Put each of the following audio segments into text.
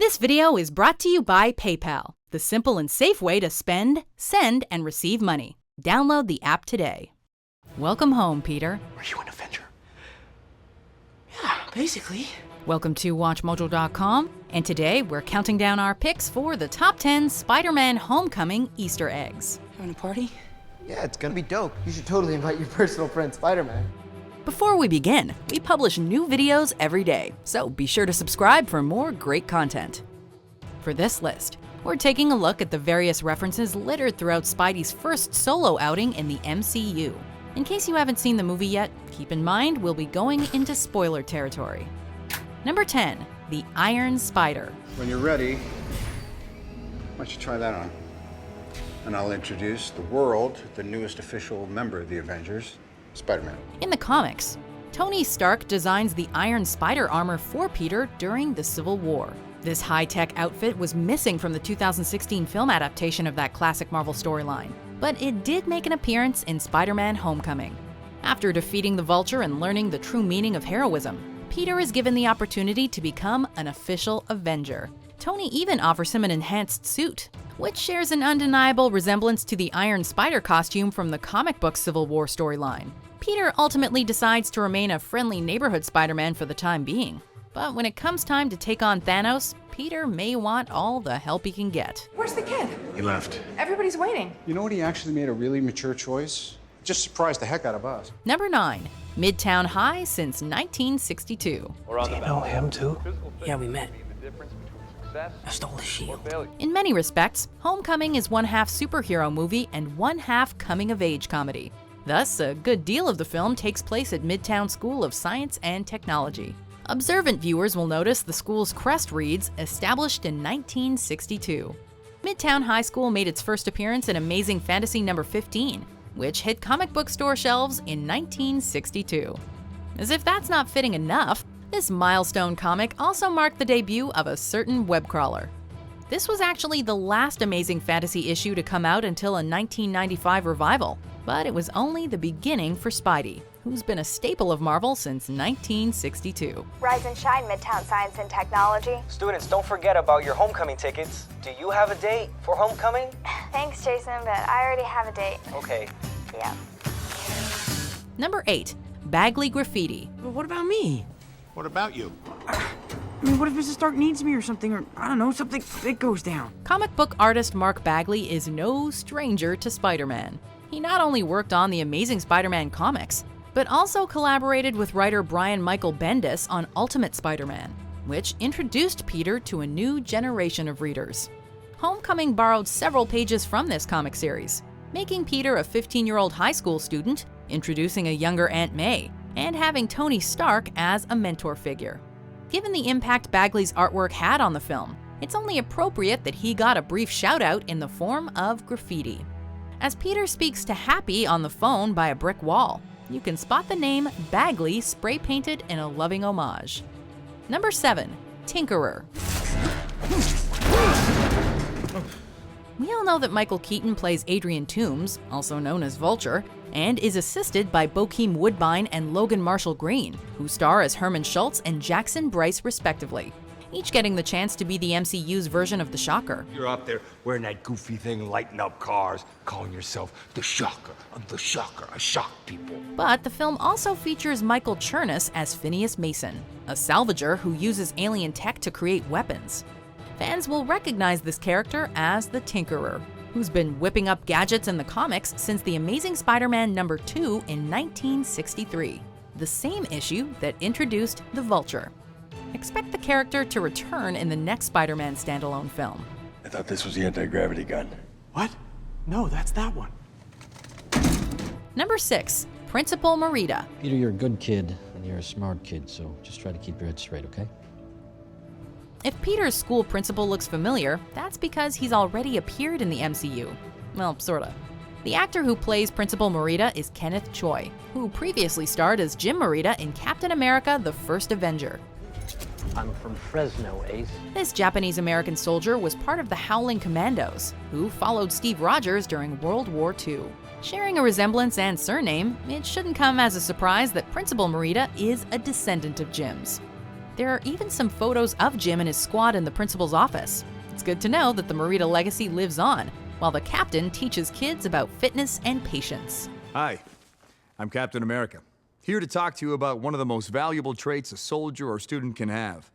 This video is brought to you by PayPal, the simple and safe way to spend, send, and receive money. Download the app today. Welcome home, Peter. Are you an Avenger? Yeah, basically. Welcome to WatchMojo.com, and today we're counting down our picks for the top 10 Spider-Man Homecoming Easter eggs. Having a party? Yeah, it's gonna be dope. You should totally invite your personal friend Spider-Man. Before we begin, we publish new videos every day, so be sure to subscribe for more great content. For this list, we're taking a look at the various references littered throughout Spidey's first solo outing in the MCU. In case you haven't seen the movie yet, keep in mind we'll be going into spoiler territory. Number 10, the Iron Spider. When you're ready, why don't you try that on? And I'll introduce the world, the newest official member of the Avengers, Spider-Man. In the comics, Tony Stark designs the Iron Spider armor for Peter during the Civil War. This high-tech outfit was missing from the 2016 film adaptation of that classic Marvel storyline, but it did make an appearance in Spider-Man Homecoming. After defeating the Vulture and learning the true meaning of heroism, Peter is given the opportunity to become an official Avenger. Tony even offers him an enhanced suit, which shares an undeniable resemblance to the Iron Spider costume from the comic book Civil War storyline. Peter ultimately decides to remain a friendly neighborhood Spider-Man for the time being. But when it comes time to take on Thanos, Peter may want all the help he can get. Where's the kid? He left. Everybody's waiting. You know what? He actually made a really mature choice. Just surprised the heck out of us. Number 9, Midtown High since 1962. Do you know him too? Yeah, we met. I stole the shield. In many respects, Homecoming is one half superhero movie and one half coming-of-age comedy. Thus, a good deal of the film takes place at Midtown School of Science and Technology. Observant viewers will notice the school's crest reads, established in 1962. Midtown High School made its first appearance in Amazing Fantasy number 15, which hit comic book store shelves in 1962. As if that's not fitting enough, this milestone comic also marked the debut of a certain web crawler. This was actually the last Amazing Fantasy issue to come out until a 1995 revival, but it was only the beginning for Spidey, who's been a staple of Marvel since 1962. Rise and shine, Midtown Science and Technology. Students, don't forget about your homecoming tickets. Do you have a date for homecoming? Thanks, Jason, but I already have a date. Okay. Yeah. Number 8, Bagley Graffiti. But what about me? What about you? I mean, what if Mrs. Stark needs me or something, or I don't know, something big goes down? Comic book artist Mark Bagley is no stranger to Spider-Man. He not only worked on the Amazing Spider-Man comics, but also collaborated with writer Brian Michael Bendis on Ultimate Spider-Man, which introduced Peter to a new generation of readers. Homecoming borrowed several pages from this comic series, making Peter a 15-year-old high school student, introducing a younger Aunt May, and having Tony Stark as a mentor figure. Given the impact Bagley's artwork had on the film, it's only appropriate that he got a brief shout-out in the form of graffiti. As Peter speaks to Happy on the phone by a brick wall, you can spot the name Bagley spray-painted in a loving homage. Number 7, Tinkerer. We all know that Michael Keaton plays Adrian Toomes, also known as Vulture, and is assisted by Bokeem Woodbine and Logan Marshall Green, who star as Herman Schultz and Jackson Bryce respectively, each getting the chance to be the MCU's version of the Shocker. You're out there wearing that goofy thing, lighting up cars, calling yourself the Shocker. I'm the Shocker. I shock people. But the film also features Michael Chernus as Phineas Mason, a salvager who uses alien tech to create weapons. Fans will recognize this character as the Tinkerer, who's been whipping up gadgets in the comics since The Amazing Spider-Man number 2 in 1963, the same issue that introduced the Vulture. Expect the character to return in the next Spider-Man standalone film. I thought this was the anti-gravity gun. What? No, that's that one. Number 6, Principal Morita. Peter, you're a good kid, and you're a smart kid, so just try to keep your head straight, okay? If Peter's school principal looks familiar, that's because he's already appeared in the MCU. Well, sorta. The actor who plays Principal Morita is Kenneth Choi, who previously starred as Jim Morita in Captain America: The First Avenger. I'm from Fresno, Ace. This Japanese-American soldier was part of the Howling Commandos, who followed Steve Rogers during World War II. Sharing a resemblance and surname, it shouldn't come as a surprise that Principal Morita is a descendant of Jim's. There are even some photos of Jim and his squad in the principal's office. It's good to know that the Morita legacy lives on, while the captain teaches kids about fitness and patience. Hi, I'm Captain America, here to talk to you about one of the most valuable traits a soldier or student can have: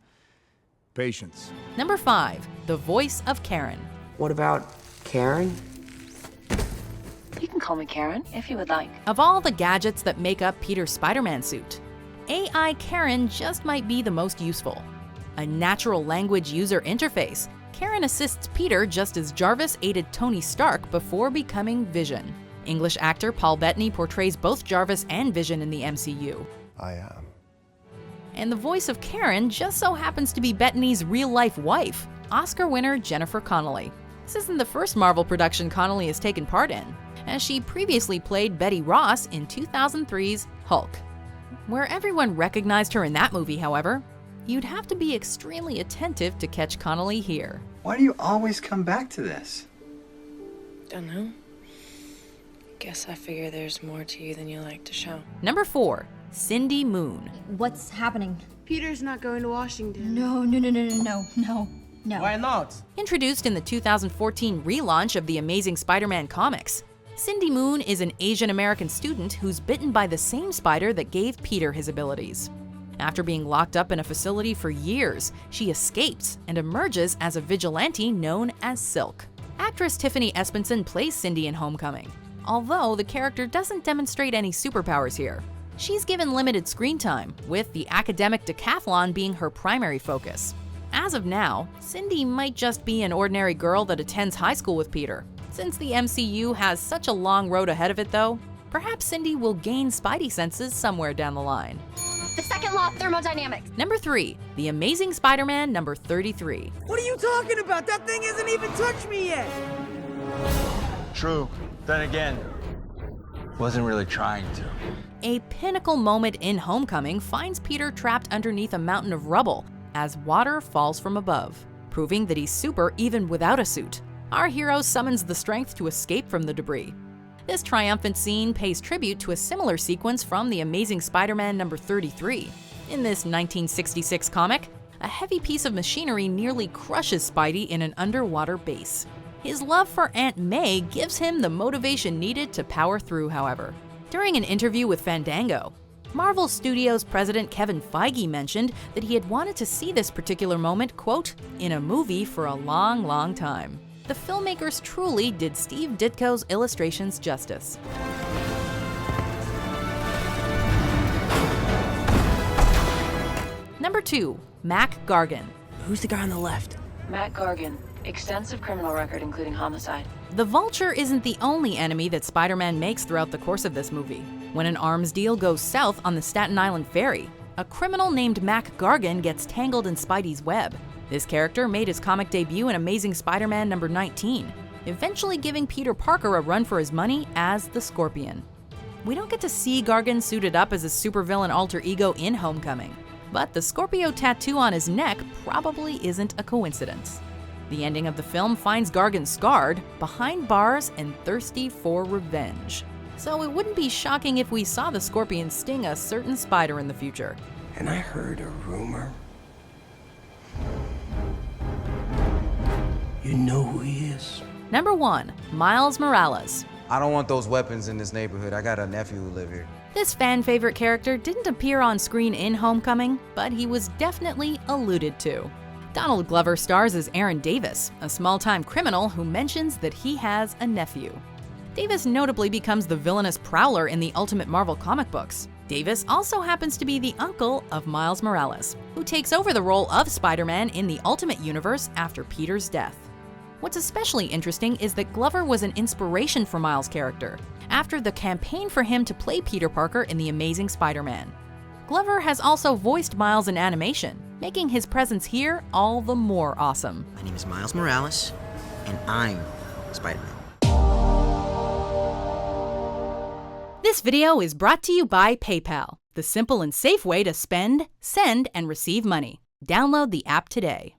patience. Number 5, the voice of Karen. What about Karen? You can call me Karen if you would like. Of all the gadgets that make up Peter's Spider-Man suit, AI Karen just might be the most useful. A natural language user interface, Karen assists Peter just as Jarvis aided Tony Stark before becoming Vision. English actor Paul Bettany portrays both Jarvis and Vision in the MCU. I am. And the voice of Karen just so happens to be Bettany's real-life wife, Oscar winner Jennifer Connelly. This isn't the first Marvel production Connelly has taken part in, as she previously played Betty Ross in 2003's Hulk. Where everyone recognized her in that movie, however, you'd have to be extremely attentive to catch Connelly here. Why do you always come back to this? Don't know. Guess I figure there's more to you than you like to show. Number 4, Cindy Moon. What's happening? Peter's not going to Washington. No. Why not? Introduced in the 2014 relaunch of the Amazing Spider-Man comics, Cindy Moon is an Asian American student who's bitten by the same spider that gave Peter his abilities. After being locked up in a facility for years, she escapes and emerges as a vigilante known as Silk. Actress Tiffany Espenson plays Cindy in Homecoming, although the character doesn't demonstrate any superpowers here. She's given limited screen time, with the academic decathlon being her primary focus. As of now, Cindy might just be an ordinary girl that attends high school with Peter. Since the MCU has such a long road ahead of it though, perhaps Cindy will gain Spidey senses somewhere down the line. The second law of thermodynamics. Number 3, The Amazing Spider-Man number 33. What are you talking about? That thing hasn't even touched me yet. True. Then again, wasn't really trying to. A pinnacle moment in Homecoming finds Peter trapped underneath a mountain of rubble as water falls from above, proving that he's super even without a suit. Our hero summons the strength to escape from the debris. This triumphant scene pays tribute to a similar sequence from The Amazing Spider-Man number 33. In this 1966 comic, a heavy piece of machinery nearly crushes Spidey in an underwater base. His love for Aunt May gives him the motivation needed to power through, however. During an interview with Fandango, Marvel Studios president Kevin Feige mentioned that he had wanted to see this particular moment, quote, in a movie for a long time. The filmmakers truly did Steve Ditko's illustrations justice. Number 2, Mac Gargan. Who's the guy on the left? Matt Gargan. Extensive criminal record, including homicide. The Vulture isn't the only enemy that Spider-Man makes throughout the course of this movie. When an arms deal goes south on the Staten Island ferry, a criminal named Mac Gargan gets tangled in Spidey's web. This character made his comic debut in Amazing Spider-Man number 19, eventually giving Peter Parker a run for his money as the Scorpion. We don't get to see Gargan suited up as a supervillain alter ego in Homecoming, but the Scorpio tattoo on his neck probably isn't a coincidence. The ending of the film finds Gargan scarred, behind bars, and thirsty for revenge. So it wouldn't be shocking if we saw the Scorpion sting a certain spider in the future. And I heard a rumor. You know who he is? Number 1, Miles Morales. I don't want those weapons in this neighborhood. I got a nephew who live here. This fan-favorite character didn't appear on screen in Homecoming, but he was definitely alluded to. Donald Glover stars as Aaron Davis, a small-time criminal who mentions that he has a nephew. Davis notably becomes the villainous Prowler in the Ultimate Marvel comic books. Davis also happens to be the uncle of Miles Morales, who takes over the role of Spider-Man in the Ultimate Universe after Peter's death. What's especially interesting is that Glover was an inspiration for Miles' character, after the campaign for him to play Peter Parker in The Amazing Spider-Man. Glover has also voiced Miles in animation, making his presence here all the more awesome. My name is Miles Morales, and I'm Spider-Man. This video is brought to you by PayPal, the simple and safe way to spend, send, and receive money. Download the app today.